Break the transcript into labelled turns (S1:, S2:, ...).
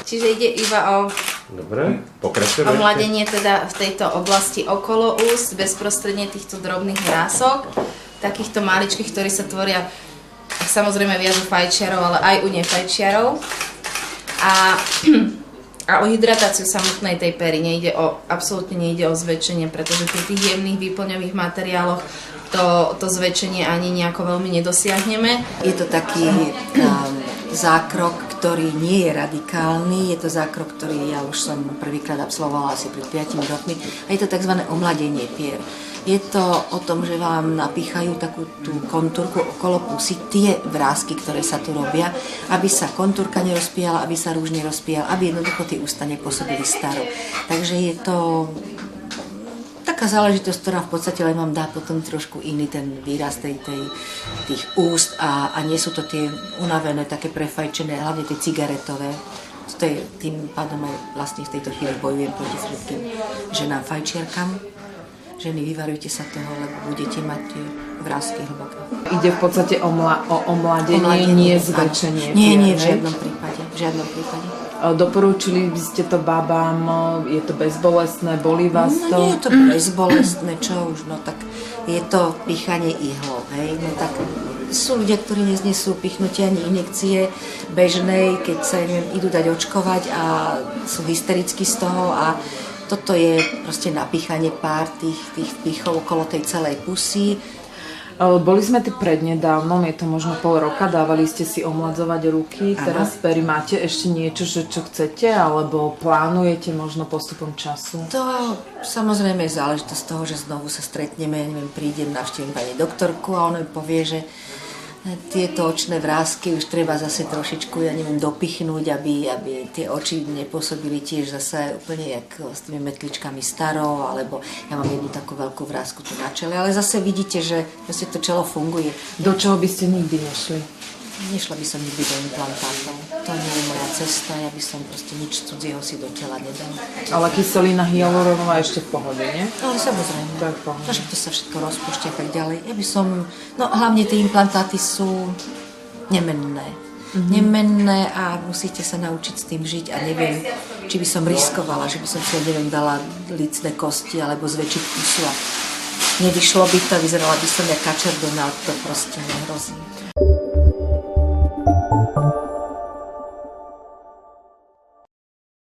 S1: Čiže ide iba o
S2: Dobre, pokračujeme.
S1: omladenie teda v tejto oblasti okolo úst, bezprostredne týchto drobných vrások, takýchto maličkých, ktorí sa tvoria samozrejme viac u fajčiarov, ale aj u nefajčiarov. A o hydratáciu samotnej tej pery absolútne nejde o zväčšenie, pretože pri tých jemných výplňových materiáloch to zväčšenie ani nejako veľmi nedosiahneme.
S3: Je to taký zákrok, ktorý nie je radikálny, je to zákrok, ktorý ja už som prvýkrát absolvovala asi pred 5 rokmi a je to tzv. Omladenie pier. Je to o tom, že vám napíchajú takú tú kontúrku okolo pusy, tie vrásky, ktoré sa tu robia, aby sa kontúrka nerozpíjala, aby sa rúž nerozpíjal, aby jednoducho tie ústa nepôsobili staro. Takže je to taká záležitosť, ktorá v podstate len vám dá potom trošku iný ten výraz tých úst a nie sú to tie unavené, také prefajčené, hlavne tie cigaretové. To je tým pádom aj vlastne v tejto chvíli bojujem proti všetkým ženám fajčiarkam. Ženy, vyvarujte sa toho, lebo budete mať tie vrásky hlboké.
S4: Ide v podstate o omladenie, nie zväčšenie.
S3: Nie, v žiadnom prípade.
S4: Doporučili by ste to babám, je to bezbolestné, bolí vás to?
S3: No nie je to bezbolestné, čo už, no tak je to píchanie ihlou, hej, no tak sú ľudia, ktorí neznesú pichnutie ani injekcie bežnej, keď sa idú dať očkovať a sú hysterickí z toho a toto je proste napíchanie pár tých pichov okolo tej celej pusy.
S4: Boli sme tu prednedávnom, je to možno pol roka, dávali ste si omladzovať ruky, teraz pery máte ešte niečo, čo chcete, alebo plánujete možno postupom času?
S3: To samozrejme je záležitosť toho, že znovu sa stretneme, prídem, navštívim pani doktorku a ona mi povie, že tieto očné vrásky už treba zase trošičku, dopichnúť, aby tie oči nepôsobili tiež zase úplne jak s tými metličkami starou, alebo ja mám jednu takú veľkú vrásku tu na čele, ale zase vidíte, že vlastne to čelo funguje.
S4: Do čoho by ste nikdy nešli?
S3: Nešla by som nikdy do implantátov. To nie je moja cesta, ja by som proste nič cudzieho si do tela nedala.
S4: Ale kyselina hyaluronová ešte v pohode, nie?
S3: Ale samozrejme.
S4: To je v pohode.
S3: To sa všetko rozpúšťa a tak ďalej. Ja by som, hlavne tie implantáty sú nemenné. Nemenné a musíte sa naučiť s tým žiť a neviem, či by som riskovala, že by som si, dala lícne kosti alebo zväčšiť pusu a nevyšlo by to, vyzerala by som jak Kačer Donald, to proste nehrozí.